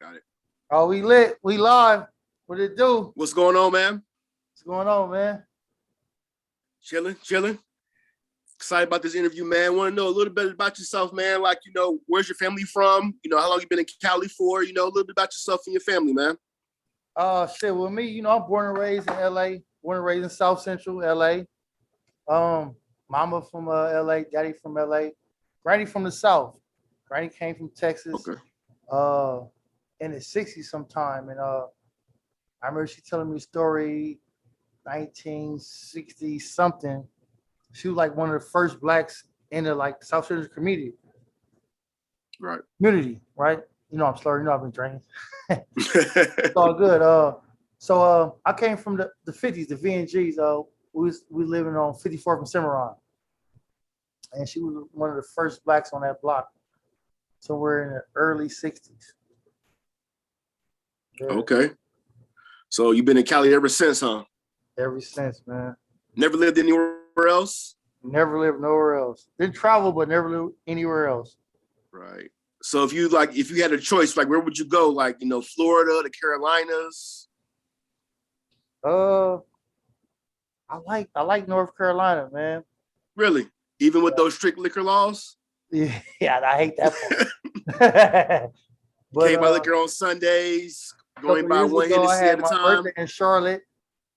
Got it. Oh, we lit. We live. What it do? What's going on, man? What's going on, man? Chilling. Excited about this interview, man. Want to know a little bit about yourself, man. Like, where's your family from? How long you been in Cali for? A little bit about yourself and your family, man. Shit. With me, I'm born and raised in LA. Born and raised in South Central LA. Mama from LA, daddy from LA, granny from the South. Granny came from Texas. Okay. In the 60s sometime. And I remember she telling me a story, 1960 something. She was like one of the first blacks in the like South Central community. Right. Community, right? I'm slurring, I've been drinking. It's all good. So I came from the 50s, the VNGs. We living on 54th and Cimarron. And she was one of the first blacks on that block. So we're in the early 60s. Yeah. Okay. So you've been in Cali ever since, huh? Ever since, man. Never lived anywhere else? Never lived nowhere else. Didn't travel, but never lived anywhere else. Right. So if you had a choice, like where would you go? Like, Florida, the Carolinas? I like North Carolina, man. Really? Even with those strict liquor laws? Yeah, I hate that part. But, can't buy liquor on Sundays, going by one Hennessy at a time. In Charlotte,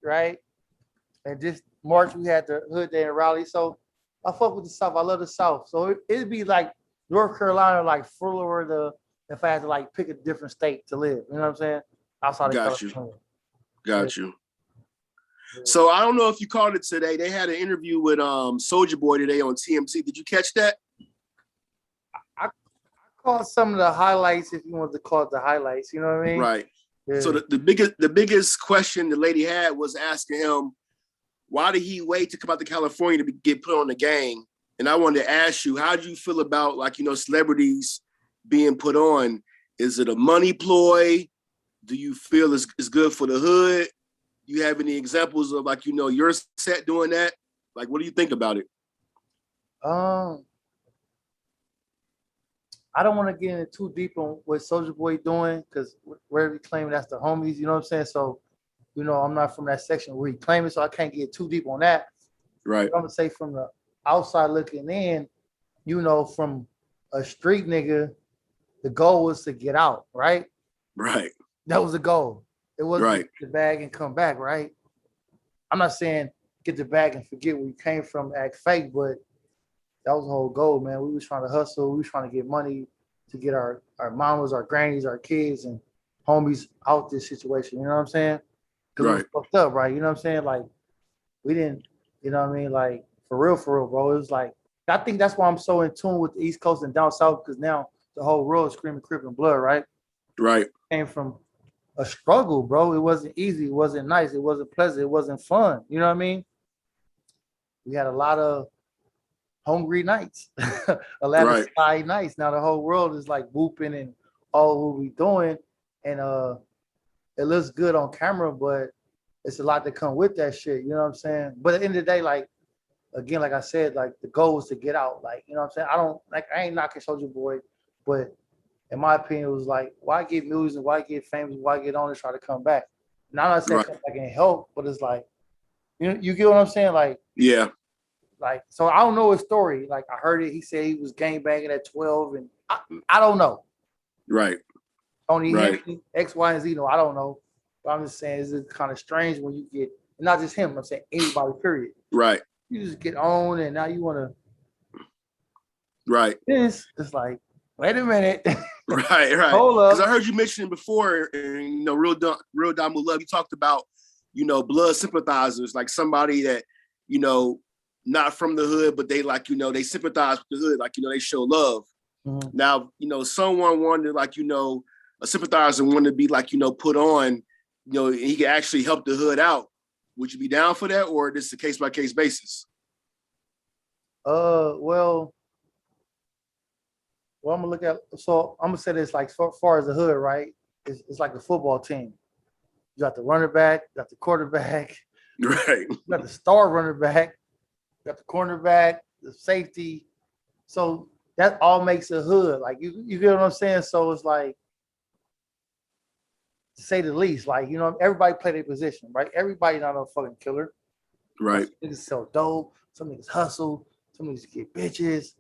right? And this March we had the hood day in Raleigh. So I fuck with the South. I love the South. So it'd be like North Carolina, like Florida, if I had to like pick a different state to live. You know what I'm saying? Outside of California. Got you. So I don't know if you caught it today. They had an interview with Soulja Boy today on TMZ. Did you catch that? I caught some of the highlights, if you want to call it the highlights. You know what I mean? Right. Yeah. So the biggest question the lady had was asking him, why did he wait to come out to California to get put on the gang? And I wanted to ask you, how do you feel about celebrities being put on? Is it a money ploy? Do you feel it's good for the hood? You have any examples of your set doing that? Like, what do you think about it? I don't want to get into too deep on what Soulja Boy doing because where he claiming that's the homies, you know what I'm saying? So, I'm not from that section where he claiming, so I can't get too deep on that. Right. But I'm gonna say from the outside looking in, from a street nigga, the goal was to get out, right? Right. That was the goal. It wasn't right. Get the bag and come back, right? I'm not saying get the bag and forget where you came from, act fake, but that was the whole goal, man. We was trying to hustle. We was trying to get money to get our mamas, our grannies, our kids, and homies out this situation. You know what I'm saying? Because right. it was fucked up, right? You know what I'm saying? Like, we didn't, you know what I mean? Like, for real, bro. It was like, I think that's why I'm so in tune with the East Coast and down South, because now the whole world is screaming Crip and blood, right? Right. Came from a struggle, bro. It wasn't easy. It wasn't nice. It wasn't pleasant. It wasn't fun. You know what I mean? We had a lot of hungry nights, a lot of sky nights. Now the whole world is like whooping and all what we doing, and it looks good on camera, but it's a lot that come with that shit. You know what I'm saying? But at the end of the day, like again, like I said, like the goal was to get out. Like, you know what I'm saying? I ain't knocking Soulja Boy, but in my opinion, it was like, why get millions and why get famous? Why get on and try to come back? Now I'm not saying come back and help, but it's like, you get what I'm saying? Like, yeah. Like, so I don't know his story. Like, I heard it. He said he was gangbanging at 12, and I don't know. Right. Only him, X, Y, and Z. No, I don't know. But I'm just saying, it's kind of strange when you get, not just him, I'm saying anybody, period. Right. You just get on, and now you want to. Right. It's like, wait a minute. Right. Hold up. Because I heard you mention before, and, Real Diamond Love, you talked about, blood sympathizers, like somebody that, not from the hood, but they they sympathize with the hood, they show love. Mm-hmm. Now, someone wanted a sympathizer wanted to be put on, he could actually help the hood out. Would you be down for that, or this is a case by case basis? Well, I'm gonna look at. So I'm gonna say this, like, so far as the hood, right? It's like a football team. You got the running back, you got the quarterback, right? You got the star running back, you got the cornerback, the safety. So that all makes a hood. Like, you get what I'm saying? So it's like, to say the least. Like, you know, everybody play their position, right? Everybody not a fucking killer. Right. Some niggas sell dope, some niggas hustle, some niggas get bitches,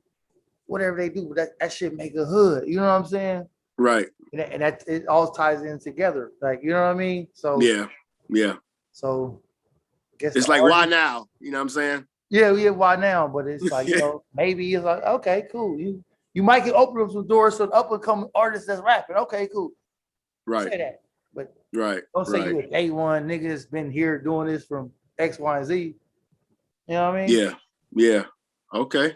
whatever they do, that shit make a hood. You know what I'm saying? Right. And that it all ties in together. Like, you know what I mean? So yeah. So I guess it's like, why now? You know what I'm saying? Yeah, why now? But it's like, you know, maybe it's like, okay, cool. You might get open up some doors to up and coming artists that's rapping. Okay, cool. Right. Say that. But right. Don't say you a day one nigga that's been here doing this from X, Y, and Z. You know what I mean? Yeah. Okay.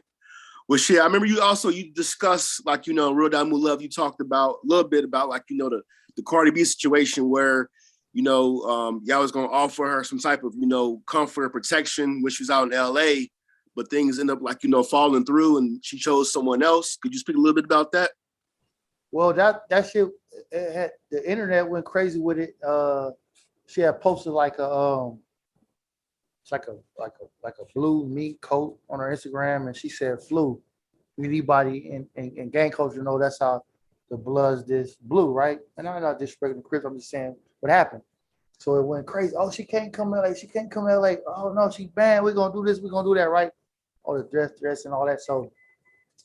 Well, shit, I remember you discussed, like, you know, Real Diamond Love, you talked about a little bit about, like, you know, the Cardi B situation where, you know, y'all was going to offer her some type of, you know, comfort or protection when she was out in LA, but things end up, like, you know, falling through and she chose someone else. Could you speak a little bit about that? Well, that shit, the internet went crazy with it. She had posted like a, it's like a blue meat coat on her Instagram, and she said flu. Anybody in gang culture know that's how the blood's this blue, right? And I'm not disrespecting the Crips, I'm just saying what happened. So it went crazy. Oh, she can't come to LA. She can't come to LA. Oh no, she banned. We're gonna do this, we're gonna do that, right? All the dress and all that. So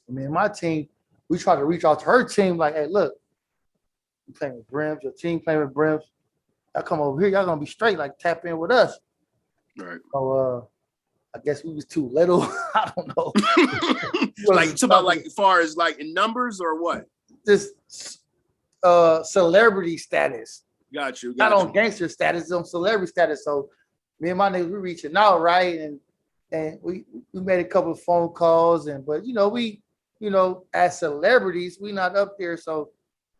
I mean, my team, we try to reach out to her team, like, hey, look, you playing with Brims, your team playing with Brims. Y'all come over here, y'all gonna be straight, like tap in with us. Right. So I guess we was too little. I don't know. Like, it's about, like, as far as like in numbers or what? This celebrity status. Got you. Not on gangster status, on celebrity status. So me and my niggas, we reaching out, right? And we made a couple of phone calls, but we as celebrities, we not up there, so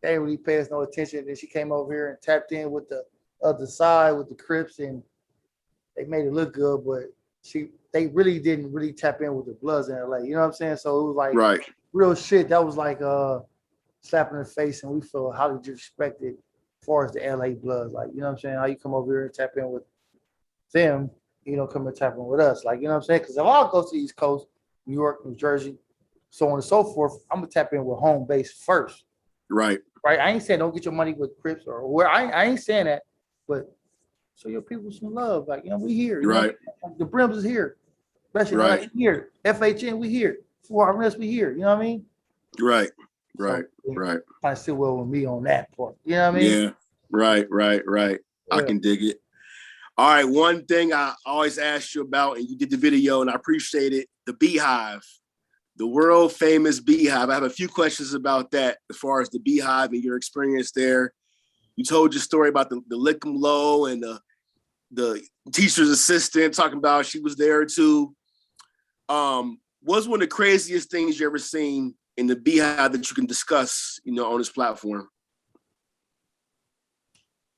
they didn't really pay us no attention. Then she came over here and tapped in with the other side with the Crips, and they made it look good, but they really didn't really tap in with the Bloods in LA. You know what I'm saying? So it was like real shit. That was like slap in the face, and we feel highly disrespected as far as the LA Bloods. Like, you know what I'm saying? How you come over here and tap in with them, come and tap in with us. Like, you know what I'm saying? Because if I'll go to the East Coast, New York, New Jersey, so on and so forth, I'm gonna tap in with home base first. Right. I ain't saying don't get your money with Crips or where. I ain't saying that, but show your people some love. Like, we here. Right. The Brims is here. Especially like here. FHN, we here. 4RS, we here. You know what I mean? Right. Kind of sit well with me on that part. You know what I mean? Yeah. Right. Yeah. I can dig it. All right. One thing I always ask you about, and you did the video, and I appreciate it, the Beehive. The world famous Beehive. I have a few questions about that as far as the Beehive and your experience there. You told your story about the lick 'em low and the teacher's assistant talking about she was there too. What's one of the craziest things you ever seen in the Beehive that you can discuss, on this platform?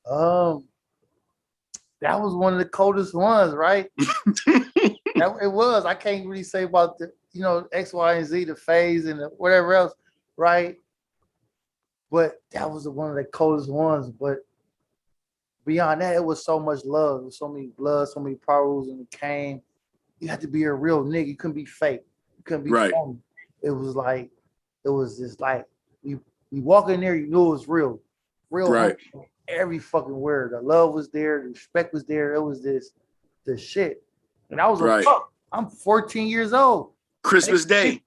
That was one of the coldest ones, right? It was. I can't really say about the, X, Y, and Z, the phase and whatever else, right? But that was one of the coldest ones. But beyond that, it was so much love. There was so many blood, so many problems, and it came. You had to be a real nigga. You couldn't be fake. You couldn't be phony. It was just like, you walk in there, you knew it was real. Right. Every fucking word. The love was there. The respect was there. It was the shit. And I was a fuck. I'm 14 years old. Christmas Day.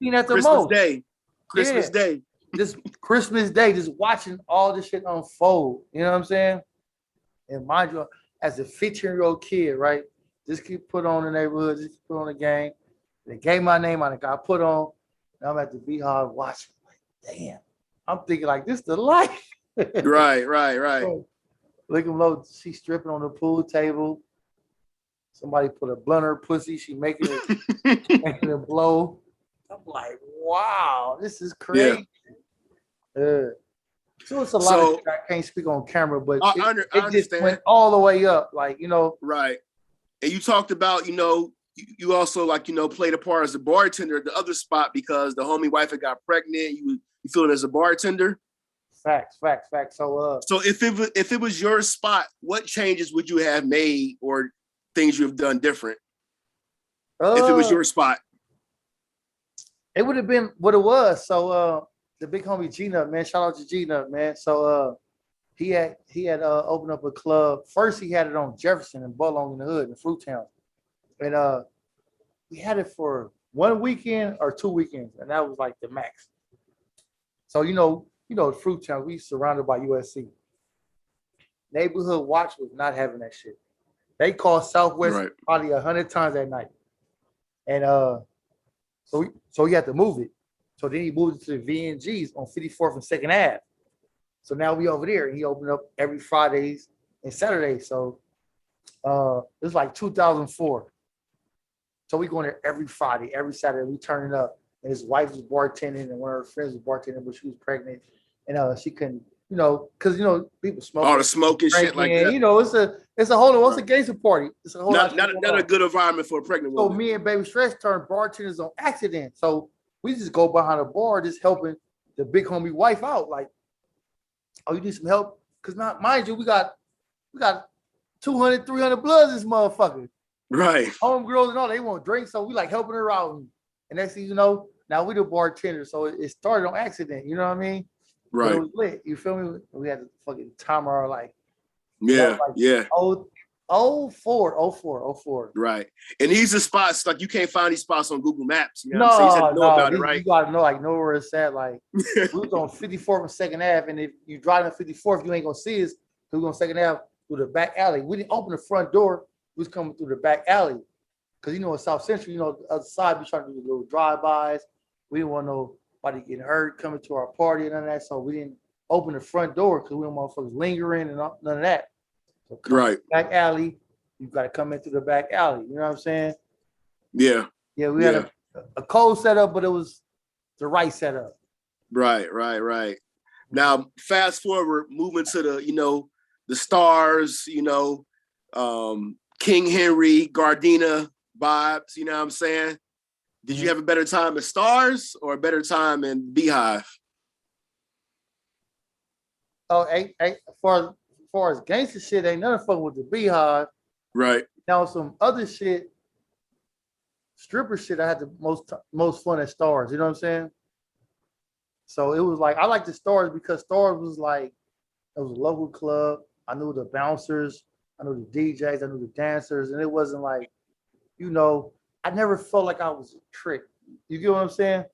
Christmas Day. This Christmas Day, just watching all this shit unfold. You know what I'm saying? And mind you, as a 15-year-old kid, right? Just keep put on the neighborhood, just keep put on the game. They gave my name on it, got put on. And I'm at the Beehive watching. Like, damn. I'm thinking like, this the life. Right. So, look at low, she stripping on the pool table. Somebody put a blunt in her pussy. She making it blow. I'm like, wow, this is crazy. Yeah. So it's a lot of shit I can't speak on camera, but it just went all the way up. Like, Right. And you talked about, you also played a part as a bartender at the other spot because the homie wife had got pregnant. You feeling as a bartender? Facts. So if it was your spot, what changes would you have made or things you have done different? If it was your spot, it would have been what it was. So the big homie G-Nut, man, shout out to G-Nut, man. So he had opened up a club. First, he had it on Jefferson and Bullong in the hood in Fruittown, and we had it for 1 weekend or 2 weekends, and that was like the max. So Fruittown, we surrounded by USC. Neighborhood Watch was not having that shit. They called Southwest probably 100 times that night, and so he had to move it. So then he moved it to the VNGs on 54th and 2nd Ave. So now we over there, and he opened up every Fridays and Saturdays. So it was like 2004. So we going there every Friday, every Saturday. We turning up, and his wife was bartending, and one of her friends was bartending, but she was pregnant, and she couldn't, because people smoke. All the smoking shit like that. It's a whole it's a gangster party. It's a whole not a good environment for a pregnant woman. So me and Baby Stretch turned bartenders on accident. So we just go behind the bar, just helping the big homie wife out. Like, oh, you need some help? Because not mind you, we got 200, 300 bloods this motherfucker. Right. Homegirls and all, they want drinks, so we like helping her out. And next thing you know, now we the bartender. So it started on accident, you know what I mean? Right. But it was lit. You feel me? We had to fucking timer like. Yeah, yeah. 04. Right. And these are spots, like you can't find these spots on Google Maps. You know what I'm saying? You have to know about it, right? You gotta know, like, know where it's at. Like, we was on 54th and 2nd Ave, and if you drive on 54th, you ain't gonna see us. We was on 2nd Ave through the back alley. We didn't open the front door. We was coming through the back alley. Because, in South Central, the other side, we trying to do little drive-bys. We didn't want nobody getting hurt coming to our party and none of that. So we didn't open the front door because we didn't want motherfuckers lingering and none of that. So back alley, you got to come in through the back alley. You know what I'm saying? Yeah. Yeah, we had a cold setup, but it was the right setup. Right. Now, fast forward, moving to the stars, King Henry, Gardena vibes, you know what I'm saying? Did you have a better time at Stars or a better time in Beehive? Oh, as far as gangster shit, ain't nothing fucking with the Beehive. Right. Now some other shit, stripper shit, I had the most fun at Stars. You know what I'm saying? So it was like, I like the Stars because Stars was like, it was a local club. I knew the bouncers, I knew the DJs, I knew the dancers, and it wasn't like, I never felt like I was a trick. You get what I'm saying?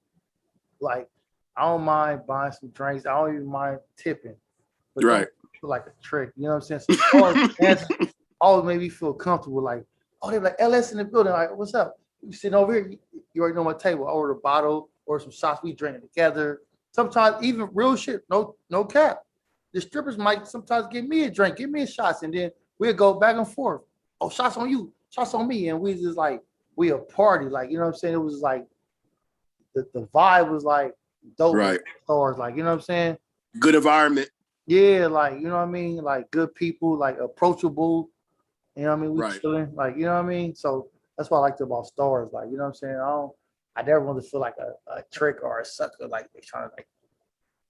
Like, I don't mind buying some drinks. I don't even mind tipping. But right. Don't feel like a trick. You know what I'm saying? So Stars dancers always made me feel comfortable. Like, oh, they're like, LS in the building. Like, what's up? You sitting over here, you already know my table. I order a bottle or some shots, we drinking together. Sometimes even real shit, no cap. The strippers might sometimes give me a drink, give me a shot, and then we'll go back and forth. Oh, shots on you, shots on me. And we just like, we a party. Like, you know what I'm saying? It was like, the vibe was like dope. Right. Stars, like, you know what I'm saying? Good environment. Yeah, like, you know what I mean? Like, good people, like, approachable. You know what I mean? We chilling, like, you know what I mean? So that's what I liked about Stars. Like, you know what I'm saying? I never want to feel like a trick or a sucker, like they trying to like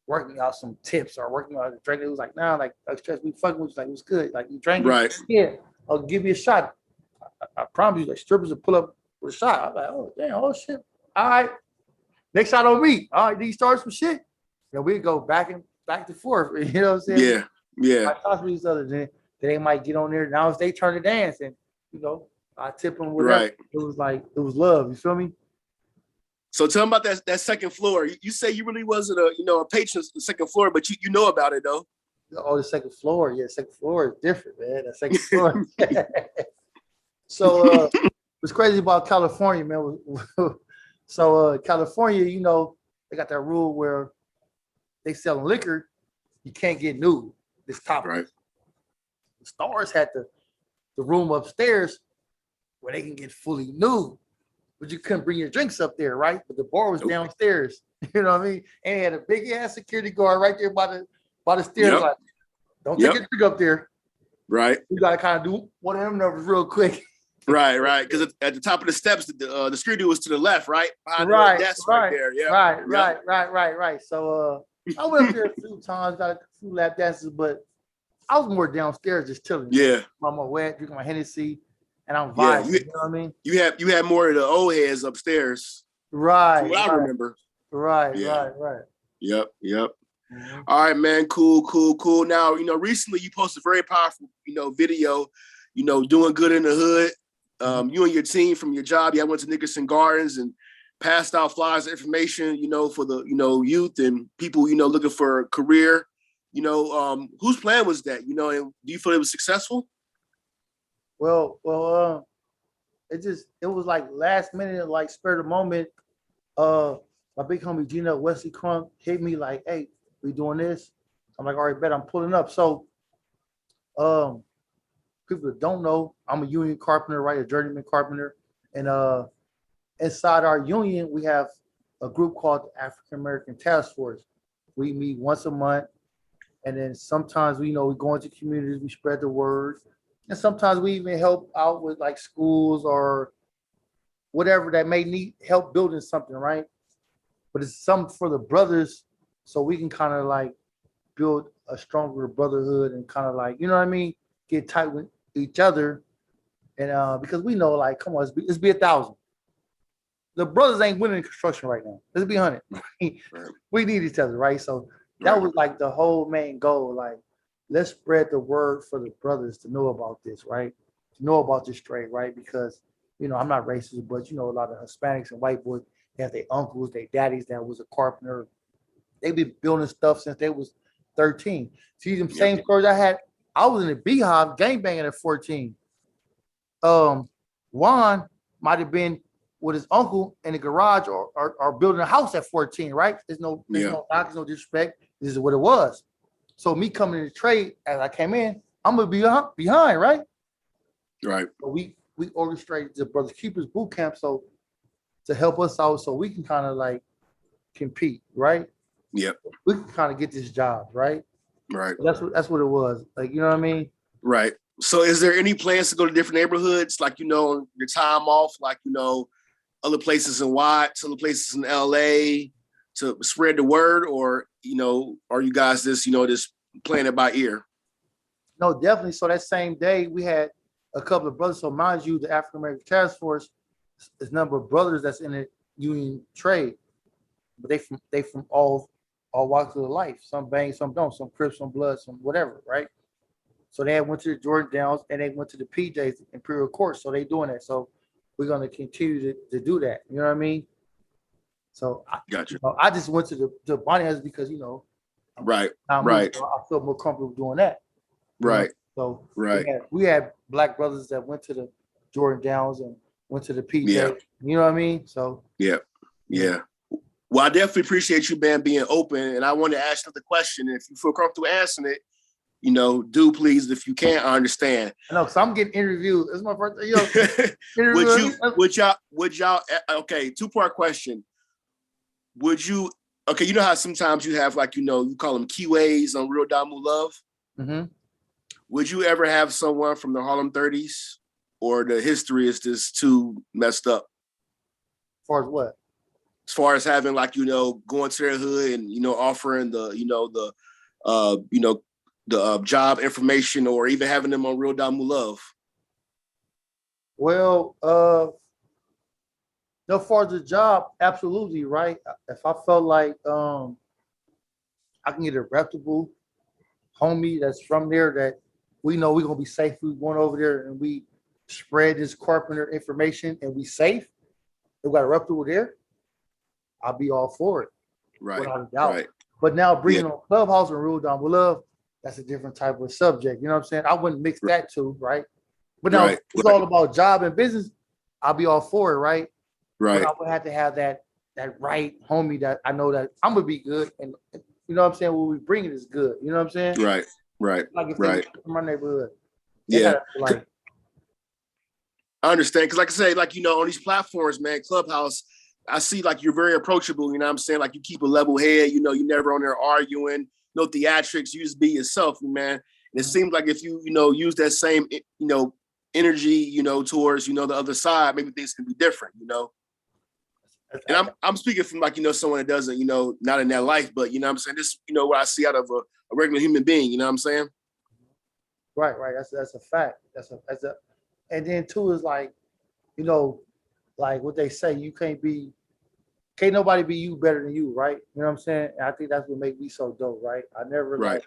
work me out some tips or work me out a drink. It was like, nah, like Stretch, we fucking with you, like it was good. Like you drank it, right? Yeah, I'll give you a shot. I promise you, like strippers will pull up with a shot. I'm like, oh damn, oh shit. All right, next shot on me. All right, these start some shit. And we go back and forth. You know what I'm saying? Yeah. I talk to each other, then they might get on there. Now it's their turn to dance, and I tip them with right. It was like it was love. You feel me? So tell them about that second floor. You say you really wasn't a patron of the second floor, but you know about it though. Oh, the second floor. Yeah, second floor is different, man. The second floor. So what's crazy about California, man. So California, they got that rule where they sell liquor, you can't get nude. This top. Right. The Stars had the room upstairs where they can get fully nude. But you couldn't bring your drinks up there, right? But the bar was downstairs. You know what I mean? And they had a big ass security guard right there by the stairs. Yep. Like, don't take your drink up there. Right. You gotta kind of do one of them numbers real quick. Right. Because at the top of the steps, the security was to the left, right? Behind the desk right there. Yeah. Right. So I went up there a few times, got a few lap dances, but I was more downstairs just chilling. Yeah. I'm wet, drinking my Hennessy. And I'm vibing, you know what I mean? You had more of the old heads upstairs. Right. From what I remember. Right. Yep. Mhm. All right, man. Cool. Now, recently you posted a very powerful, video, doing good in the hood. You and your team from your job, y'all went to Nickerson Gardens and passed out flyers of information, for the, youth and people, looking for a career. Whose plan was that? And do you feel it was successful? Well, it was like last minute, like spur of the moment. My big homie Gina Wesley Crump hit me like, "Hey, we doing this." I'm like, "All right, bet I'm pulling up." So, um, people that don't know, I'm a union carpenter, right? A journeyman carpenter, and inside our union, we have a group called the African American Task Force. We meet once a month, and then sometimes we go into communities, we spread the word, and sometimes we even help out with like schools or whatever that may need help building something, right? But it's something for the brothers, so we can kind of like build a stronger brotherhood and kind of like, you know what I mean, get tight with each other. And because we know, like, come on, let's be 1,000. The brothers ain't winning construction right now. Let's be 100. We need each other, right? So that was like the whole main goal. Like, let's spread the word for the brothers to know about this, right? To know about this trade, right? Because I'm not racist, but a lot of Hispanics and white boys, they have their uncles, their daddies that was a carpenter. They been building stuff since they was 13. See them same stories I had. I was in the beehive gangbanging at 14. Juan might have been with his uncle in the garage or building a house at 14, right? There's no knock, no disrespect. This is what it was. So me coming in the trade as I came in, I'm gonna be behind, right? Right. So we orchestrated the Brothers Keepers boot camp so to help us out so we can kind of like compete, right? Yep. We can kind of get this job, right? Right. That's what it was. Like, you know what I mean? Right. So is there any plans to go to different neighborhoods, like, your time off, like, other places in Watts, other places in LA to spread the word, or, are you guys just playing it by ear? No, definitely. So that same day we had a couple of brothers. So mind you, the African American Task Force is a number of brothers that's in the union trade, but they from all walks of life. Some bang, some don't. Some Crips, some Bloods, some whatever, right? So they went to the Jordan Downs and they went to the PJs Imperial Court. So they doing that. So we're gonna continue to do that. You know what I mean? So Gotcha. I just went to the Bonnie House because right. I feel more comfortable doing that. Right. So right. We had black brothers that went to the Jordan Downs and went to the PJ. Yeah. You know what I mean? So yeah. Well, I definitely appreciate you, man, being open. And I want to ask you the question. If you feel comfortable answering it, do please. If you can't, I understand. I know, because I'm getting interviewed. It's my first. Would y'all? Okay, 2-part question. Would you? Okay, you know how sometimes you have like you call them keyways on Real Damu Love. Mm-hmm. Would you ever have someone from the Harlem 30s, or the history is just too messed up? As far as what? As far as having like going to their hood and offering the the job information, or even having them on Real Damu Love? Well, as far as the job, absolutely, right? If I felt like I can get a reputable homie that's from there that we know we're gonna be safe, we going over there and we spread this carpenter information and we safe, we got a reputable there, I'll be all for it. Right. Without a doubt. Right. But now bringing on Clubhouse and Real Damu Love, that's a different type of subject. You know what I'm saying? I wouldn't mix that too, right? But now it's all about job and business. I'll be all for it, right? Right. But I would have to have that right homie that I know that I'm gonna be good, and you know what I'm saying. What we bringing is good. You know what I'm saying? Right. Like if they from my neighborhood. Yeah. Like I understand, because like I say, like on these platforms, man, Clubhouse, I see like you're very approachable. You know what I'm saying? Like you keep a level head. You're never on there arguing. No theatrics. You just be yourself, man. And it seems like if you use that same energy towards the other side, maybe things can be different. And I'm speaking from like someone that doesn't not in that life, but what I'm saying, this what I see out of a regular human being. You know what I'm saying? Right. That's a fact. That's a and then two is like like what they say, you can't be can't nobody be you better than you, right? You know what I'm saying? And I think that's what makes me so dope, right? I never like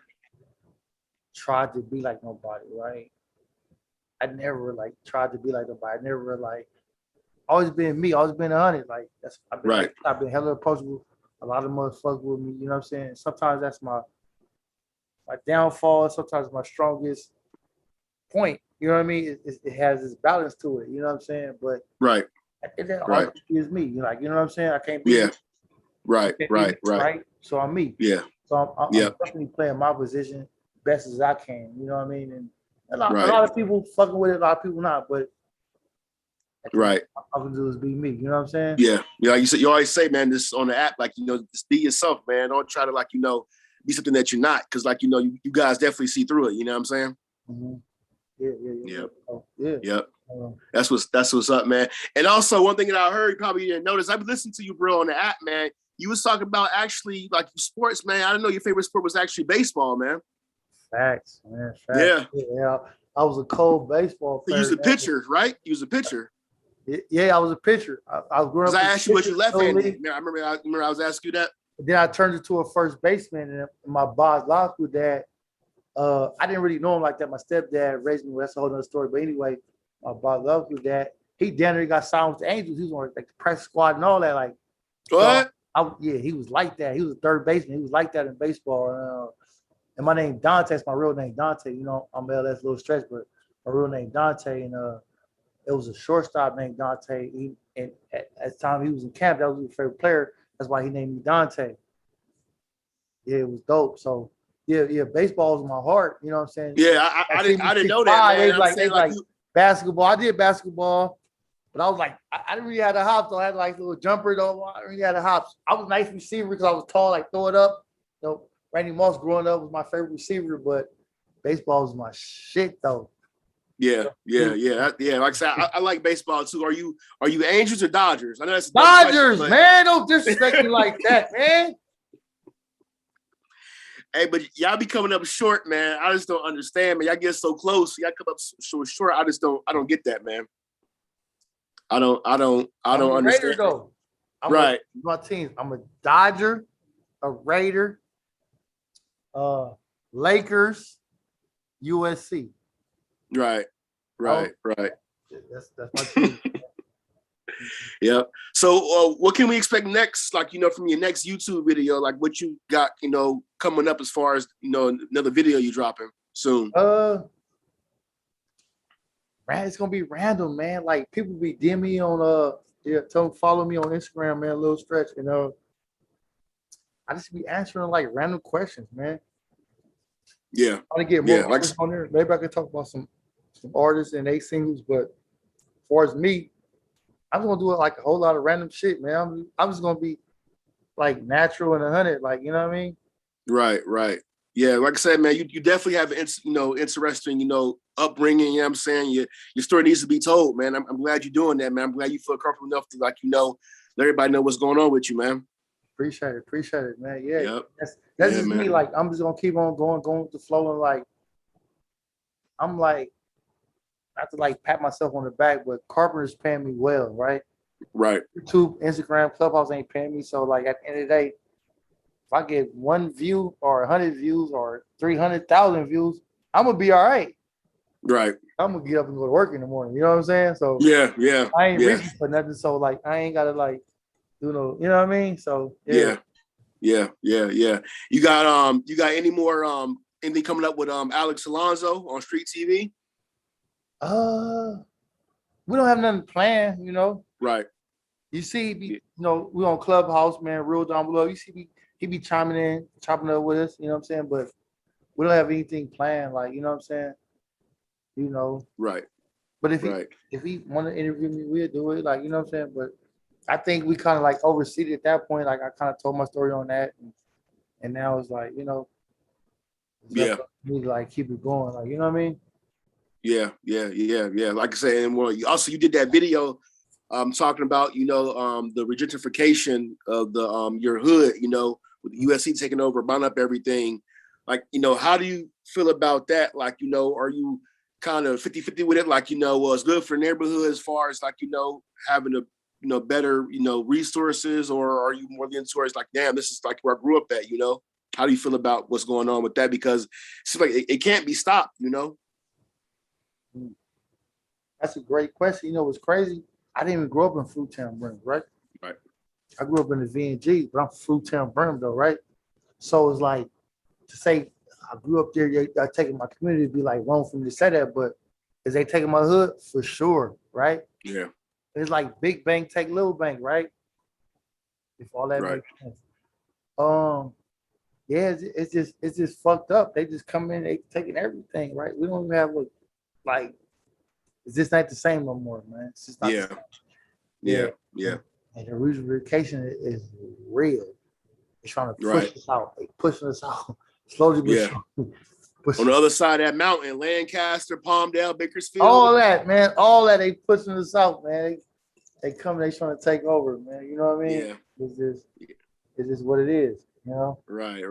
tried to be like nobody, right? I never like tried to be like nobody. I never like always been me, always been 100. Like that's I've been hella approachable. A lot of motherfuckers with me, you know what I'm saying? Sometimes that's my downfall, sometimes my strongest point. You know what I mean? It has this balance to it, you know what I'm saying? But that ultimately is me. You know what I'm saying? I can't be right. So I'm me. Yeah. So I'm definitely playing my position best as I can. You know what I mean? And a lot of people fucking with it, a lot of people not. But right, all I can do is be me. You know what I'm saying? Yeah. You said, you always say, man, this on the app, like, just be yourself, man. Don't try to, like, be something that you're not, because, like, you guys definitely see through it. You know what I'm saying? Mm-hmm. Yeah. Oh, yeah. Yep. That's what's up, man. And also, one thing that I heard, you probably didn't notice, I've listened to you, bro, on the app, man. You was talking about actually like sports, man. I didn't know your favorite sport was actually baseball, man. Facts, man. Yeah. I was a cold baseball player. You was a pitcher, right? You was a pitcher. Yeah, I was a pitcher. I was growing up. I asked you what you left-handed. I remember I was asking you that. Then I turned into a first baseman, and my biological dad, I didn't really know him like that. My stepdad raised me. Well, that's a whole other story. But anyway, my biological dad, he damn near got signed with the Angels. He was on like the press squad and all that. Like what? He was like that. He was a third baseman. He was like that in baseball. And my name Dante. It's my real name Dante. I'm LS Lil Stretch, but my real name Dante. And it was a shortstop named Dante. And at the time he was in camp, that was his favorite player. That's why he named me Dante. Yeah, it was dope. So yeah, baseball was in my heart. You know what I'm saying? Yeah, I didn't know that, man. Like basketball. I did basketball, but I was like, I didn't really have the hops. Though. I had like little jumper though. I didn't really have the hops. I was a nice receiver because I was tall, like throw it up. Randy Moss growing up was my favorite receiver, but baseball was my shit though. Yeah. Like I said, I like baseball too. Are you Angels or Dodgers? I know that's Dodgers, question, man. Don't disrespect me like that, man. Hey, but y'all be coming up short, man. I just don't understand, man. Y'all get so close, y'all come up so short. I don't get that, man. I don't understand. Raider, though. My team. I'm a Dodger, a Raider, Lakers, USC. Right. That's my team. Yeah. So what can we expect next? Like, from your next YouTube video, like what you got, coming up as far as, another video you dropping soon? Man, it's gonna be random, man. Like people be DM me on tell them follow me on Instagram, man, Lil Stretch, I just be answering like random questions, man. Yeah. I want to get more artists on there. Maybe I could talk about some artists and they singles, but as far as me, I'm gonna do it like a whole lot of random shit, man. I'm just gonna be like natural and 100, like you know what I mean? Right. Yeah, like I said, man, you definitely have interesting, upbringing. You know what I'm saying? Your story needs to be told, man. I'm glad you're doing that, man. I'm glad you feel comfortable enough to let everybody know what's going on with you, man. Appreciate it, man. Yeah, yep. That's just me. Like I'm just gonna keep on going with the flow, and like I'm like. Not to like pat myself on the back, but Carpenter's paying me well, right? Right. YouTube, Instagram, Clubhouse ain't paying me. So like at the end of the day, if I get 1 view or 100 views or 300,000 views, I'm gonna be all right. Right. I'm gonna get up and go to work in the morning. You know what I'm saying? So yeah. I ain't reaching for nothing. So like I ain't gotta like you know what I mean? So yeah. You got any more anything coming up with Alex Alonso on Street TV? We don't have nothing planned, Right. You see, we on Clubhouse, man, real down below. You see, he be chopping up with us, you know what I'm saying? But we don't have anything planned, like, you know what I'm saying? Right. But if he want to interview me, we'll do it, like, you know what I'm saying? But I think we kind of like overseeded at that point. Like I kind of told my story on that, and now it's like, me to like keep it going, like, you know what I mean? Yeah. Like I said, and you did that video talking about, the gentrification of the your hood, with the USC taking over, buying up everything. Like, how do you feel about that? Like, are you kind of 50-50 with it? Like, it's good for the neighborhood as far as like, having a better, resources, or are you more leaning towards like, damn, this is like where I grew up at, How do you feel about what's going on with that? Because it's like it can't be stopped, That's a great question. You know what's crazy? I didn't even grow up in Fruitown Brim, right? Right. I grew up in the VNG, but I'm Fruitown Brim though, right? So it's like to say I grew up there, I taking my community to be like wrong for me to say that, but is they taking my hood? For sure, right? Yeah. It's like big bank take little bank, right? If all that Right. makes sense. Yeah, it's just fucked up. They just come in, they taking everything, right? We don't even have it's just not the same no more, man. It's just not Yeah. Yeah. And the gentrification is real. They're trying to push us out. They pushing us out slowly but surely. On the other side of that mountain, Lancaster, Palmdale, Bakersfield. All that, man. All that they pushing us out, man. They come, they trying to take over, man. You know what I mean? Yeah. It's just what it is, Right.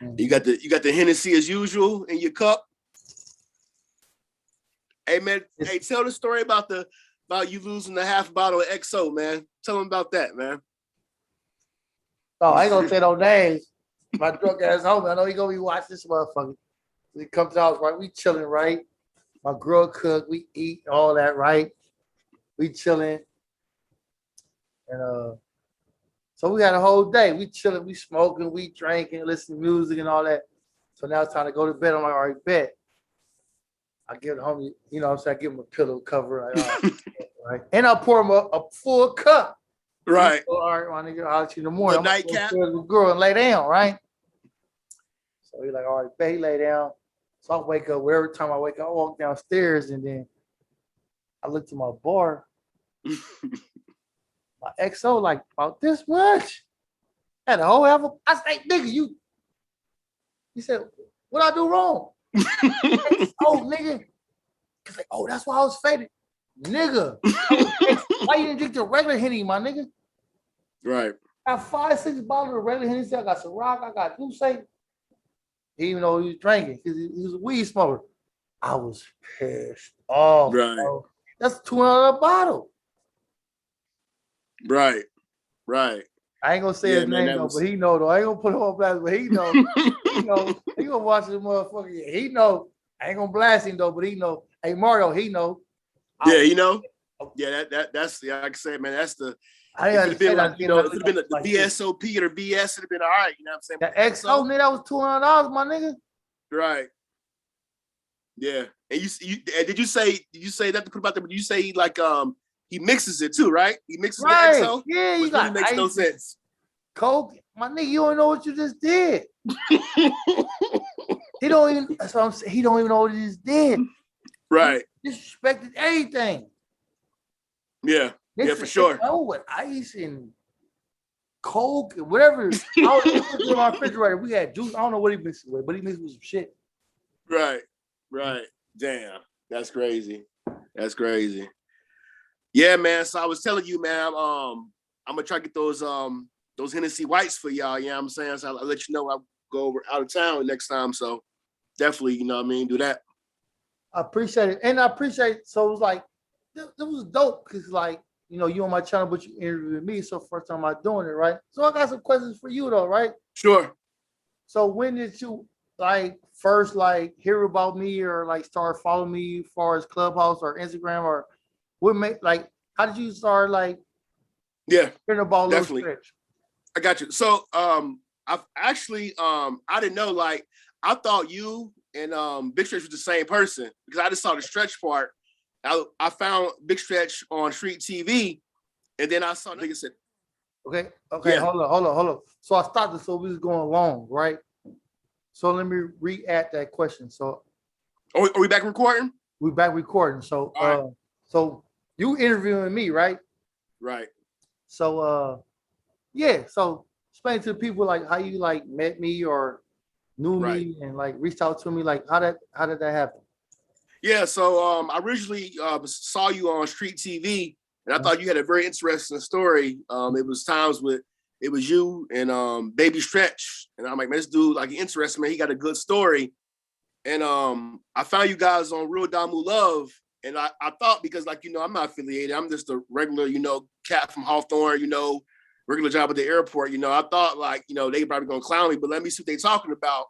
Mm-hmm. You got the Hennessy as usual in your cup. Hey man, tell the story about you losing the half bottle of XO, man. Tell them about that, man. Oh, I ain't gonna say no names. My drunk ass homie, I know he gonna be watching this motherfucker. He comes to the house, right? We chilling, right? My girl cook, we eat all that, right? We chilling. And so we had a whole day. We chilling, we smoking, we drinking, listening to music and all that. So now it's time to go to bed. I'm like, all right, bet. I give the homie, you know what I'm saying? I give him a pillow cover. Like, right. And I pour him a full cup. Right. So, all right, my nigga, I'll let you in the morning. The nightcap. The girl and lay down, right? So he's like, all right, bet he lay down. So I wake up, every time I wake up, I walk downstairs and then I look to my bar. My XO like about this much. Had a whole half of, I say, nigga, you. He said, what I do wrong? Oh, nigga. He's like, oh, that's why I was faded. Nigga. Why you didn't drink the regular Henny, my nigga? Right. I got 5-6 bottles of regular Henny. I got Ciroc, I got Douce. He even though he was drinking, because he was a weed smoker. I was pissed off. Right. Bro. That's $200 a bottle. Right. I ain't gonna say his name though, but he know though. I ain't gonna put him on blast, but he know. He know. He gonna watch this motherfucker. Yeah, he know. I ain't gonna blast him though, but he know. Hey Mario, he know. Yeah, he know. Yeah, that's like I said, man. That's the. I if it'd been like, if it'd been the like VSOP or the BS, it'd have been all right. You know what I'm saying? The XO, nigga, that was $200, my nigga. Right. Yeah, and did you say that to put about that? But you say he mixes it too, right? He mixes the XO. Yeah, which really makes no sense. Coke, my nigga, you don't know what you just did. He don't even. That's what I'm saying. He don't even know what he just did. Right. He disrespected everything. Yeah. Yeah, for sure. Oh, with ice and Coke, whatever. I was in my refrigerator. We had juice. I don't know what he mixed with, but he mixed with some shit. Right. Damn, that's crazy. Yeah, man. So I was telling you, man. I'm gonna try to get those Hennessy Whites for y'all. You know what I'm saying? So I'll let you know I'll go over out of town next time. So definitely, you know what I mean, do that. I appreciate it, and I appreciate. So it was like it was dope because like. You know, you on my channel, but you interviewed me. So first time I'm doing it, right? So I got some questions for you though, right? Sure. So when did you first hear about me or start following me as far as Clubhouse or Instagram or what made how did you start hearing about Lil Stretch? I got you. So I've actually I didn't know I thought you and Big Stretch was the same person because I just saw the Stretch part. I found Big Stretch on Street TV, and then I saw niggas said, Okay, yeah. hold on. So I started, so we was going long, right? So let me re-add that question. So, are we back recording? We back recording. So, right. So you interviewing me, right? Right. So, yeah. So explain to the people how you met me or knew me and reached out to me. How did that happen? Yeah, so I originally saw you on Street TV, and I thought you had a very interesting story. It was times it was you and Baby Stretch, and I'm like, man, this dude interesting, man. He got a good story, and I found you guys on Real Damu Love, And I thought, because like, I'm not affiliated, I'm just a regular, cat from Hawthorne, regular job at the airport, I thought like, they probably gonna clown me, but let me see what they talking about.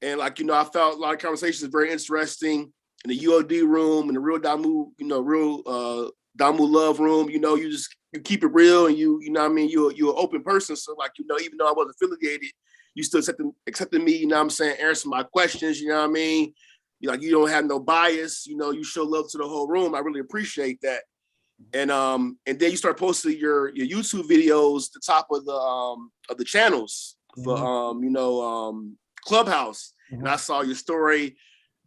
And like, I felt a lot of conversations very interesting in the UOD room, in the real Damu, Damu love room. You keep it real, and you know what I mean, you're an open person. So like, even though I wasn't affiliated, you still accepted me, answer my questions, you know what I mean? Like, you don't have no bias, you show love to the whole room. I really appreciate that. And then you start posting your YouTube videos, the top of the channels for Clubhouse. And I saw your story,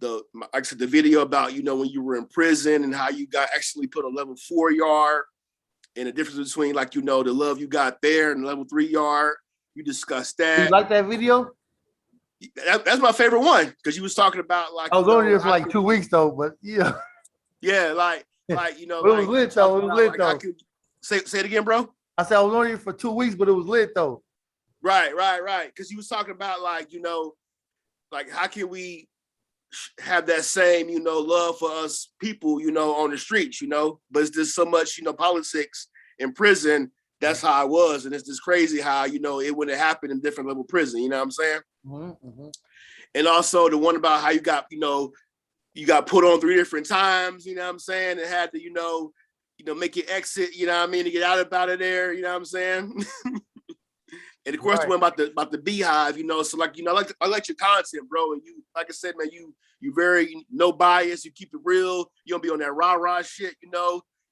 like I said, the video about when you were in prison and how you got actually put a level 4 yard, and the difference between like the love you got there and level 3 yard. You discussed that. You like that video? That's my favorite one, because you was talking about like I was only there for like 2 weeks though, but yeah. Yeah, like it was lit though. It was lit though. Say it again, bro. I said I was only here for 2 weeks, but it was lit though. Right. Because you was talking about like like how can we have that same love for us people on the streets, but it's just so much politics in prison. That's how I was, and it's just crazy how it wouldn't happen in different level prison. You know what I'm saying? Mm-hmm. And also the one about how you got you got put on 3 different times. You know what I'm saying? And had to make your exit. You know what I mean? To get out of there. You know what I'm saying? And of course, right. The one about the beehive. So like I like your content, bro. And you, like I said, man, you very no bias. You keep it real. You don't be on that rah shit.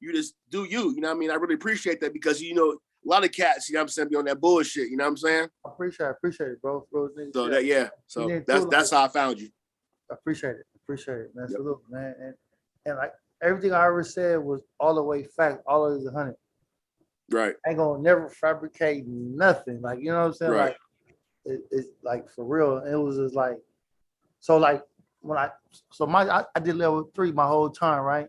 You just do you. You know what I mean? I really appreciate that, because a lot of cats, be on that bullshit. You know what I'm saying? I appreciate it, bro. So that's how I found you. I appreciate it, man. Yep. Salute, man. And like everything I ever said was all the way fact, all of it is 100. Right. I ain't gonna never fabricate nothing. Like, you know what I'm saying? Right. Like it's like for real. It was just like, so like when I did level 3 my whole time, right?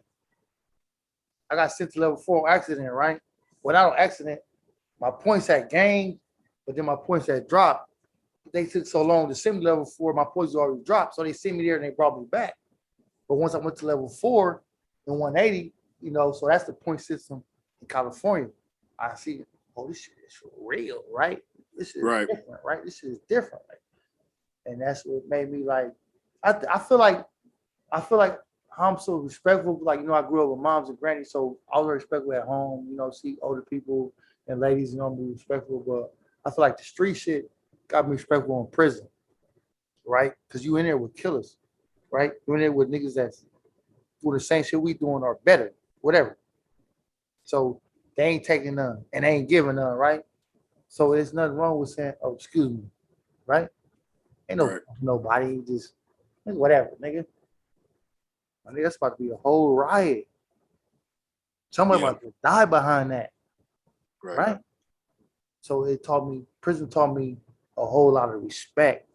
I got sent to level 4 accident, right? Without an accident, my points had gained, but then my points had dropped. They took so long to send me level 4, my points already dropped. So they sent me there and they brought me back. But once I went to level 4 and 180, so that's the point system in California. I see, this shit is real, right? This is different, right? This is different. Right? And that's what made me like, I feel like I'm so respectful. Like, I grew up with moms and grannies, so I was respectful at home, see older people and ladies, be respectful. But I feel like the street shit got me respectful in prison, right? Because you in there with killers, right? You in there with niggas that's doing the same shit we doing or better, whatever. So they ain't taking none and they ain't giving none, right? So there's nothing wrong with saying, "Oh, excuse me," right? Ain't nobody just whatever, nigga. I think that's about to be a whole riot. Somebody about to die behind that, right? So prison taught me a whole lot of respect.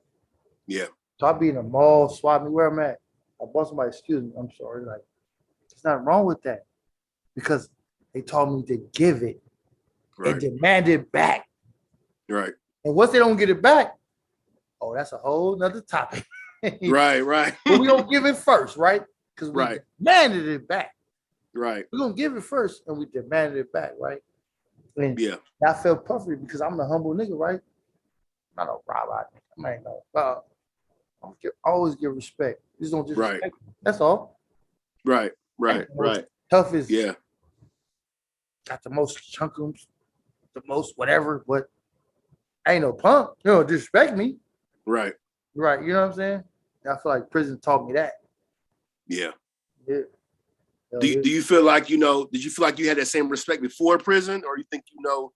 Yeah. So I be in a mall, swap me where I'm at. I bought somebody, excuse me, I'm sorry. Like, there's nothing wrong with that, because they taught me to give it and demand it back. Right. And once they don't get it back, that's a whole nother topic. Right. But we don't give it first, right? Because we demanded it back. Right. We're going to give it first and we demanded it back, right? And I felt perfect because I'm the humble nigga, right? I'm not a robot. I ain't no. I always give respect. Just don't disrespect me. That's all. Right. Toughest. Yeah. Got the most chunkums, the most whatever, but I ain't no punk. You don't disrespect me. Right. You know what I'm saying? I feel like prison taught me that. Yeah. Do you feel like, did you feel like you had that same respect before prison, or you think, you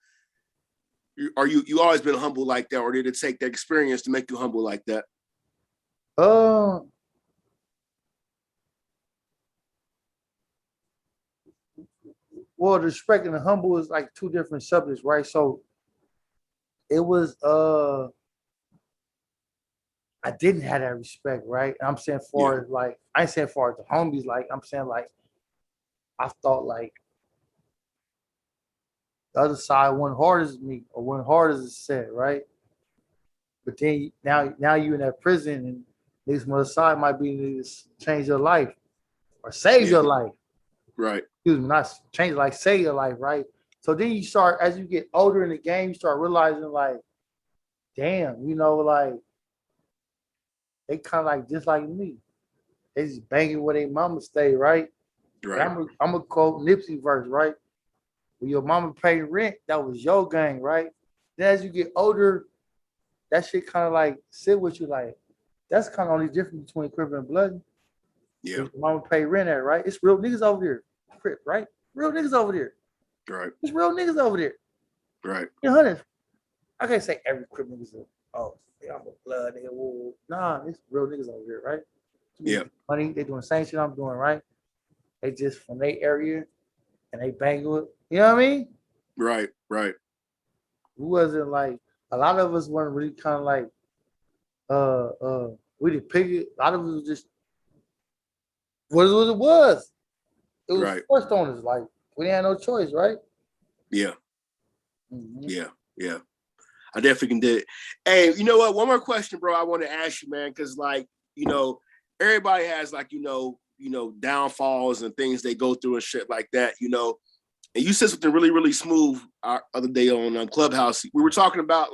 always been humble like that, or did it take that experience to make you humble like that? Well, the respect and the humble is like 2 different subjects, right? So it was I didn't have that respect, right? I'm saying far as like, I ain't saying far as the homies, like I'm saying like I thought like the other side wasn't hard as me or wasn't hard as it said, right? But then now you in that prison and niggas from the other side might be to change your life or save your life, Right. Excuse me, not change, like save your life, right? So then you start, as you get older in the game, you start realizing like, damn, like they kind of like just like me. They just banging where their mama stay, right? Right. I'm gonna quote Nipsey verse, right? When your mama paid rent, that was your gang, right? Then as you get older, that shit kind of like sit with you, like that's kind of only difference between Crip and Blood. Yeah. Your mama pay rent at, right? It's real niggas over there, Crip, right? Real niggas over there. Right. It's real niggas over there. Right. You know, I can't say every Crip niggas are, I'm a Blood nigga. Whoa. Nah, it's real niggas over here, right? Yeah. Money, they doing the same shit I'm doing, right? They just from their area and they bang with, you know what I mean? Right. Right. We wasn't like, a lot of us weren't really kind of like, we didn't pick it. A lot of us was just what it was. It was right. forced on us. Like we didn't have no choice, right? Yeah. Mm-hmm. Yeah. Yeah. I definitely can do it. Hey, you know what? One more question, bro. I want to ask you, man, because like, everybody has like, downfalls and things they go through and shit like that, And you said something really, really smooth our other day on Clubhouse. We were talking about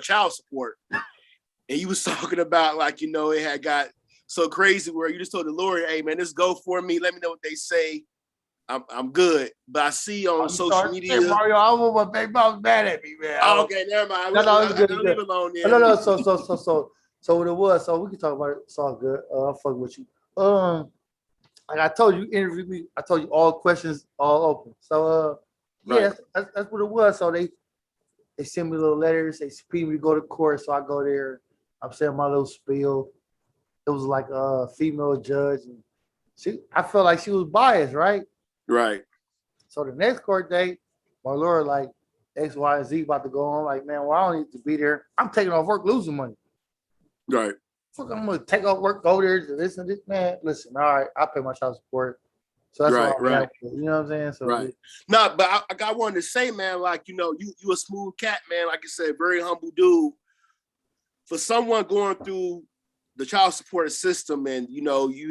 child support, and you was talking about like, it had got so crazy where you just told the lawyer, "Hey, man, just go for me. Let me know what they say. I'm good." But I see on social media, hey, Mario, I want my baby mom mad at me, man. Oh, okay, never mind. No, it's good. Leave it alone. Then. No. So what it was. So we can talk about it. It's all good. I'll fuck with you. Like I told you, interview me. I told you all questions, all open. So yeah, right. that's what it was. So they send me little letters. They speed me to go to court. So I go there. I'm saying my little spiel. It was like a female judge, and I felt like she was biased, right? Right. So the next court date, my lawyer like X, Y, and Z about to go on. Like, man, well, I don't need to be there. I'm taking off work, losing money. Right. Fuck, I'm gonna take off work, go there to this and this. Man, listen, all right, I pay my child support. So that's right. You know what I'm saying? So right. No, but I wanted to say, man, like, you a smooth cat, man. Like I said, very humble dude. For someone going through the child support system, and you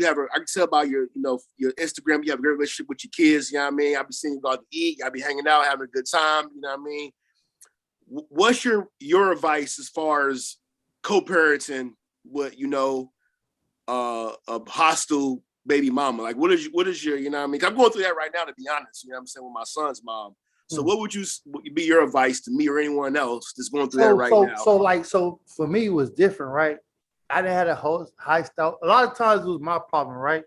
have I can tell by your your Instagram, you have a great relationship with your kids. You know what I mean? I be seeing you go out to eat, I be hanging out, having a good time. You know what I mean? What's your advice as far as co-parenting with a hostile baby mama? Like, what is your, you know what I mean? I'm going through that right now, to be honest. You know what I'm saying, with my son's mom. So what would be your advice to me or anyone else that's going through that right now? So for me, it was different, right? I didn't have a whole high style. A lot of times it was my problem, right?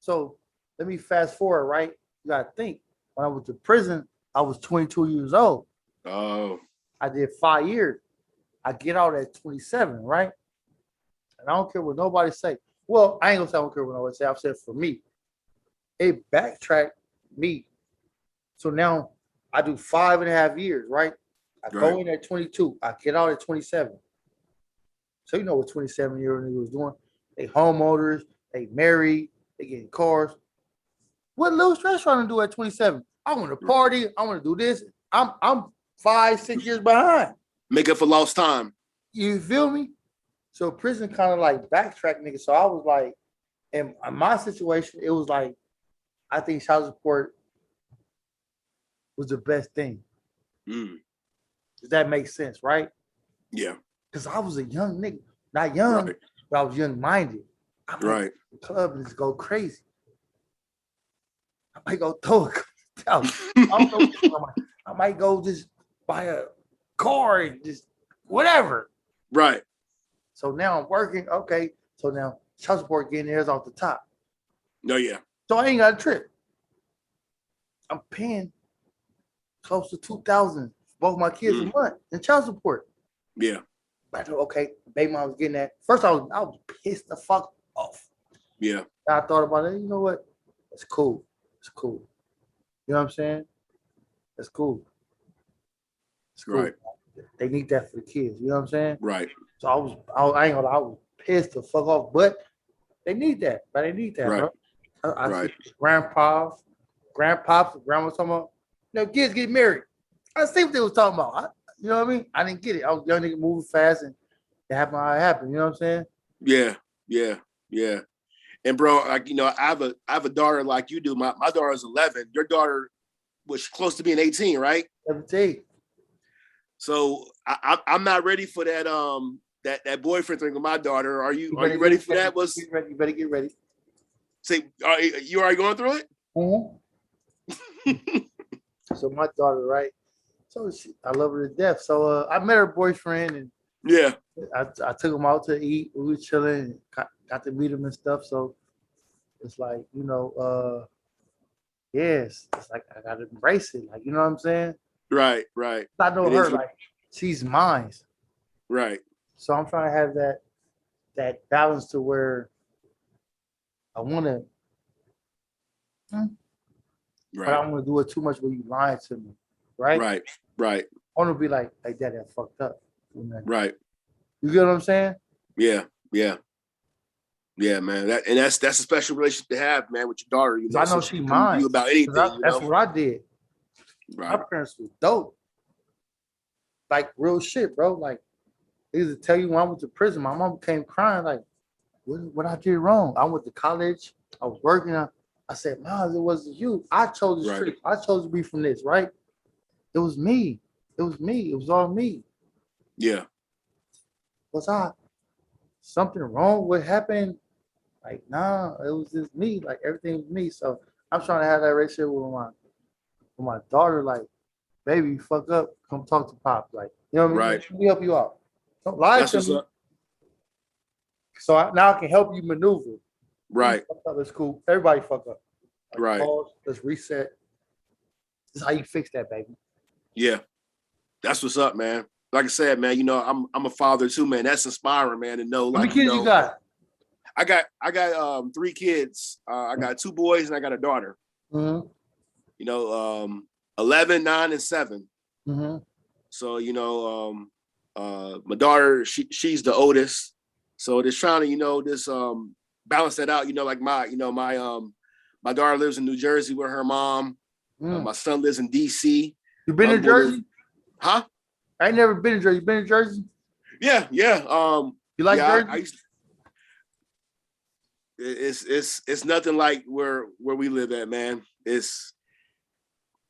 So let me fast forward, right? You gotta think. When I was in prison, I was 22 years old. Oh. I did 5 years. I get out at 27, right? And I don't care what nobody say. Well, I ain't gonna say I don't care what nobody say. I've said for me, it backtracked me. So now I do 5.5 years, right? I go in at 22. I get out at 27. So you know what 27-year-old nigga was doing? They homeowners, they married, they getting cars. What Lil Stretch trying to do at 27? I want to party. I want to do this. I'm 5-6 years behind. Make up for lost time. You feel me? So prison kind of like backtrack nigga. So I was like, in my situation, it was like, I think child support was the best thing. Does that make sense, right? Yeah. Because I was a young nigga. Not young, but I was young-minded. I might the club and just go crazy. I might go throw a I might go just buy a car and just whatever. Right. So now I'm working. Okay. So now child support getting theirs off the top. No, yeah. So I ain't got a trip. I'm paying close to $2,000 for both my kids a month in child support. Yeah. I thought, okay, baby mom was getting that. First, I was pissed the fuck off. Yeah. I thought about it. You know what? It's cool. It's cool. You know what I'm saying? It's cool. It's cool. Right. They need that for the kids. You know what I'm saying? Right. So I ain't gonna lie, I was pissed the fuck off, but they need that. But they need that, bro. I see grandpops, grandmas talking about, kids get married. I see what they was talking about. You know what I mean? I didn't get it. I was a young nigga moving fast, and it happened how it happened. You know what I'm saying? Yeah. And bro, like, you know, I have a daughter like you do. My daughter is 11. Your daughter was close to being 18, right? 17. So I'm not ready for that that boyfriend thing with my daughter. Are you ready for that? You better get ready. Say, you already going through it? Mm-hmm. So my daughter, right? So I love her to death. So I met her boyfriend, and yeah, I took him out to eat. We were chilling, got to meet him and stuff. So it's like, you know, yes, it's like I gotta embrace it. Like, you know what I'm saying? right. I know her, like she's mine. Right. So I'm trying to have that balance to where I want to, but I don't want to do it too much where you lying to me, right? Right. I want to be like that fucked up. Right. You get what I'm saying? Yeah, man. That's a special relationship to have, man, with your daughter. You know, I know she mine. You about anything. That's what I did. Right. My parents were dope. Like real shit, bro. Like they used to tell you when I went to prison, my mom came crying, like, what I did wrong? I went to college, I was working. I said, Mom, it wasn't you. I chose the street. I chose to be from this, right? It was me. It was all me. Yeah. Was I something wrong? What happened? Like, nah, it was just me. Like everything was me. So I'm trying to have that relationship with my daughter. Like, baby, fuck up, come talk to Pop. Like, you know what I mean? Right. Let me help you out. Don't lie to me. So now I can help you maneuver. Right. It's cool. Everybody fuck up. Like, right. Pause, let's reset. This is how you fix that, baby. Yeah. That's what's up, man. Like I said, man, you know, I'm a father too, man. That's inspiring, man, to know. How many kids you got? I got 3 kids. I got 2 boys and I got a daughter. Mm-hmm. You know, 11, 9, and 7. Mm-hmm. So, you know, my daughter, she's the oldest. So just trying to, you know, just balance that out. You know, like my daughter lives in New Jersey with her mom. My son lives in DC. You been in Jersey? Huh? I ain't never been in Jersey. You been in Jersey? Yeah. You like Jersey? It's nothing like where we live at, man. It's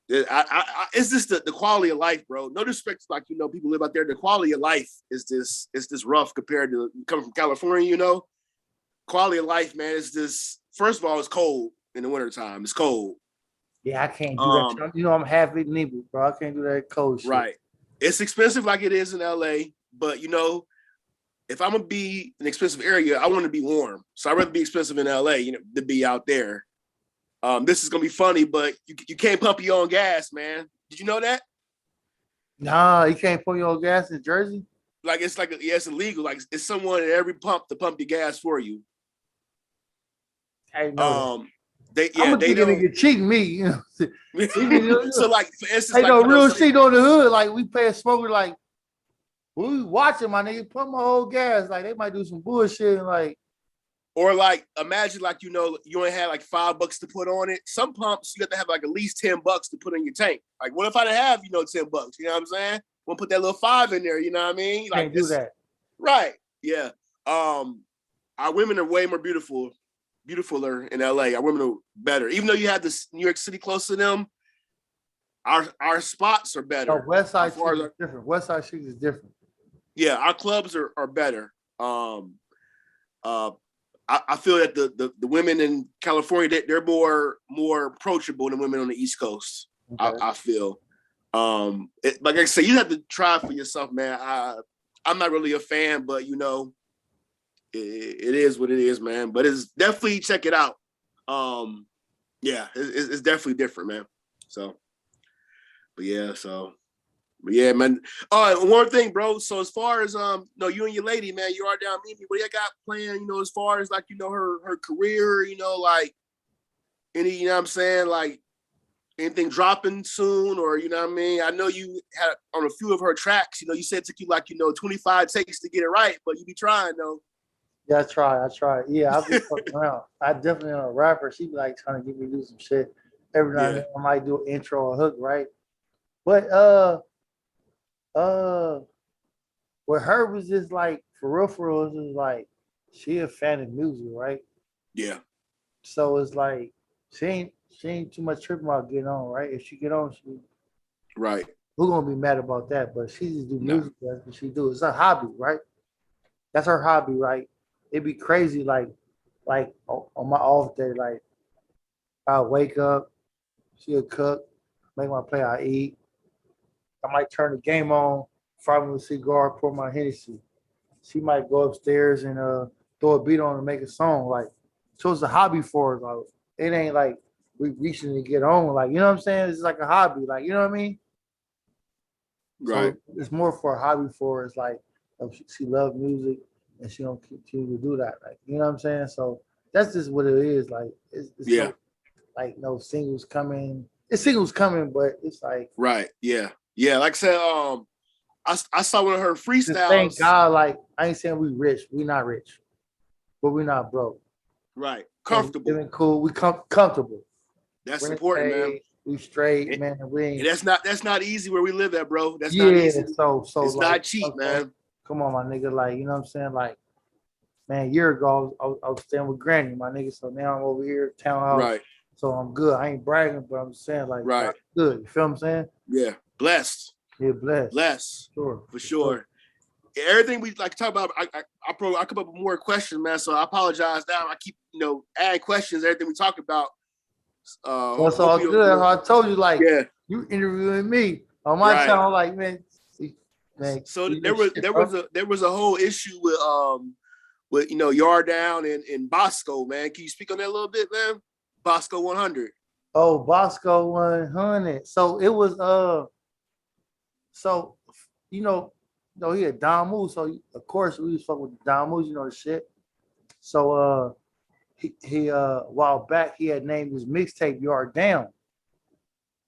just the quality of life, bro. No disrespect, like, you know, people live out there. The quality of life is this rough compared to coming from California. You know, quality of life, man, is this. First of all, it's cold in the wintertime. It's cold. Yeah, I can't do that. You know, I'm half Vietnamese, bro. I can't do that cold shit. Right. It's expensive like it is in LA, but you know, if I'm gonna be in an expensive area, I want to be warm. So I'd rather be expensive in LA, you know, than be out there. This is gonna be funny, but you can't pump your own gas, man. Did you know that? Nah, you can't pump your own gas in Jersey. Like it's illegal. Like it's someone at every pump to pump your gas for you. I know. They don't. Nigga cheating me. You know? So like for instance, I know real shit on the hood. Like we pay a smoker, like we watching my nigga pump my whole gas. Like they might do some bullshit and like. Or like imagine like, you know, you only had like $5 to put on it. Some pumps you got to have like at least $10 to put in your tank. Like what if I didn't have, you know, $10? You know what I'm saying? We'll put that little 5 in there. You know what I mean? Like can't do that. Right. Yeah. Our women are way more beautifuler in LA. Our women are better. Even though you have this New York City close to them, our spots are better. No, West Side Street is different. West Side Street is different. Yeah, our clubs are better. I feel that the women in California, they're more approachable than women on the East Coast. Okay. I feel. Like I say, you have to try for yourself, man. I'm not really a fan, but you know, it is what it is, man. But it's definitely check it out. Yeah, it's definitely different, man. So, but yeah, man. One thing, bro. So as far as no, you and your lady, man, you are down Mimi. What do you got planned? You know, as far as like, you know, her career, you know, like any, you know what I'm saying, like anything dropping soon, or you know what I mean? I know you had on a few of her tracks, you know, you said it took you like, you know, 25 takes to get it right, but you be trying though. Yeah, I try. Yeah, I'll be fucking around. I definitely am a rapper. She be like trying to get me to do some shit. Every now and then I might do an intro or hook, right? But with her was just like for real, it was just like she a fan of music, right? Yeah. So it's like she ain't too much tripping about getting on, right? If she get on, Right. we're gonna be mad about that. But she just do Nah. music. That's what she do. It's a hobby, right? That's her hobby, right? It'd be crazy, like on my off day, like I'll wake up, she'll cook, make my plate, I eat. I might turn the game on, fire me a cigar, pour my Hennessy. She might go upstairs and throw a beat on and make a song. Like, so it's a hobby for her. Like, it ain't like we reaching to get on. Like, you know what I'm saying? It's like a hobby. Like, you know what I mean? Right. So it's more for a hobby for her. It's like she loves music and she don't continue to do that. Like, you know what I'm saying? So that's just what it is. Like, it's Yeah. no singles coming. It's singles coming, but it's like Right. Yeah. Yeah. Like I said, I saw one of her just freestyles. thank God. Like, I ain't saying we rich. We not rich, but we not broke. Right. Comfortable. Living cool. We comfortable. That's Rent important, paid, man. we straight, And, man. We ain't. and that's not easy where we live at, bro. That's not Yeah. easy. So It's like, not cheap, man. come on, my nigga. Like, you know what I'm saying? Like, man, a year ago, I was staying with Granny, my nigga. So now I'm over here, townhouse. Right. So I'm good. I ain't bragging, but I'm saying, like, Right. I'm good. You feel what I'm saying? Yeah. Blessed. Yeah, blessed. Blessed. Sure. For sure. Everything we like to talk about, I come up with more questions, man. So I apologize now. I keep, adding questions, everything we talk about. Well, it's all good. I told you, like, yeah. you interviewing me on my Right. channel, like, man. So there was a whole issue with Yard Down and Bosco, man. Can you speak on that a little bit, man? Bosco 100. Oh, Bosco 100. So it was so he a Don Moose. So of course we was fucking with the Don Moose, the shit. So he a while back he had named his mixtape Yard Down.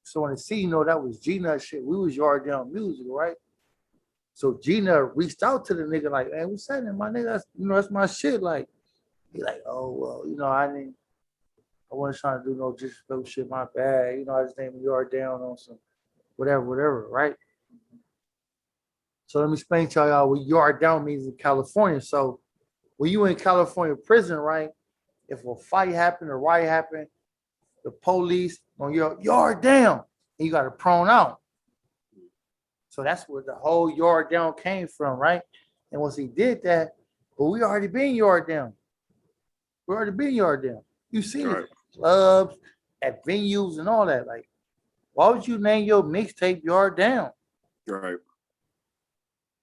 So when the see, that was G-Nut shit. We was Yard Down music, right? So G-Nut reached out to the nigga like, hey, what's happening, my nigga? That's my shit. Like, he like, oh well, I wasn't trying to do no disrespectful shit, my bad. I just named Yard Down on some whatever, right? So let me explain to y'all what Yard Down means in California. So when you in California prison, right? If a fight happened or riot happened, the police on your yard down, and you got to prone out. So that's where the whole yard down came from, right? And once he did that, but we already been yard down. We already been yard down. You see it clubs, at venues and all that. Like, why would you name your mixtape Yard Down? Right.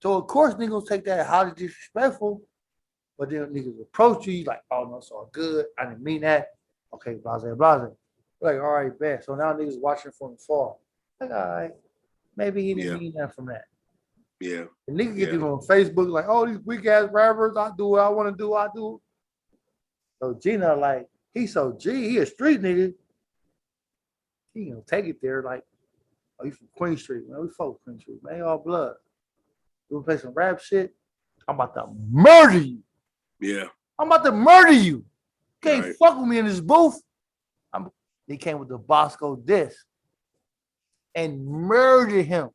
So of course niggas take that highly disrespectful, but then niggas approach you like, oh no, it's all good. I didn't mean that. Okay, blase. Like, all right, bet. So now niggas watching from afar. Like, all right, maybe he didn't mean that from that. Yeah. The nigga get these on Facebook like, oh, these weak ass rappers, I do what I want to do, I do. So Gina, like, he's so G, he a street nigga. He gonna take it there, like, oh, you from Queen Street, man. We fuck Queen Street, man. All blood. We play some rap shit. I'm about to murder you. Yeah. I'm about to murder you. Can't fuck with me in this booth. He came with the Bosco disc and murdered him.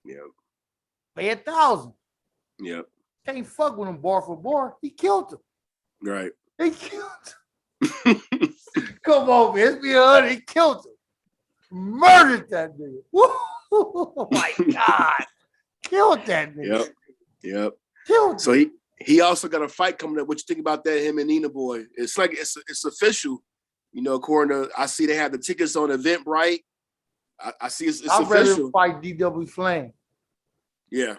Yep. Pay 1,000. Yep. Can't fuck with him bar for bar. He killed him. Right. He killed him. Come on, man. It's me 100. He killed him. Murdered that nigga. Oh my God. Killed that nigga. Yep. Killed him. So he also got a fight coming up. What you think about that, him and Nina Boy? It's like it's official. According to, I see they have the tickets on Eventbrite. I see it's I'd official. rather fight DW Flame. Yeah.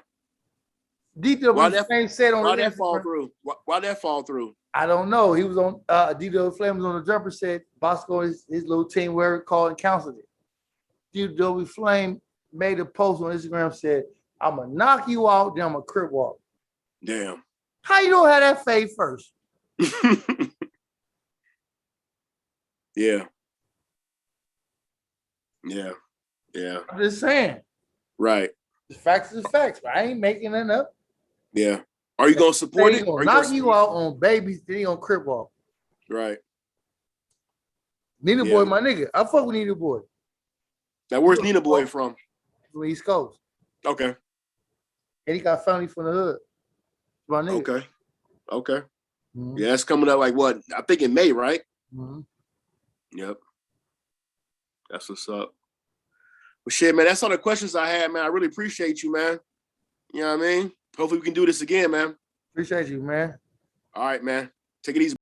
DW Flame said on why that fall through? Why that fall through? I don't know. He was on DW Flame was on the jumper, said Bosco his little team where called and counseled it. DW Flame made a post on Instagram, said, I'm gonna knock you out, then I'm gonna crip walk. Damn. How you don't have that faith first? Yeah. Yeah. Yeah. I'm just saying. Right. The facts is facts, but I ain't making it up. Yeah. Are you gonna support it? Gonna knock you out on babies, then he gonna crip walk. Right. Nina Boy, my nigga. I fuck with Nina Boy. Now where's Nina Boy from? From East Coast. Okay. And he got family from the hood. My nigga. Okay. Mm-hmm. Yeah, that's coming up like what? I think in May, right? Mm-hmm. Yep. That's what's up. Well, shit, man, that's all the questions I had, man. I really appreciate you, man. You know what I mean? Hopefully we can do this again, man. Appreciate you, man. All right, man. Take it easy.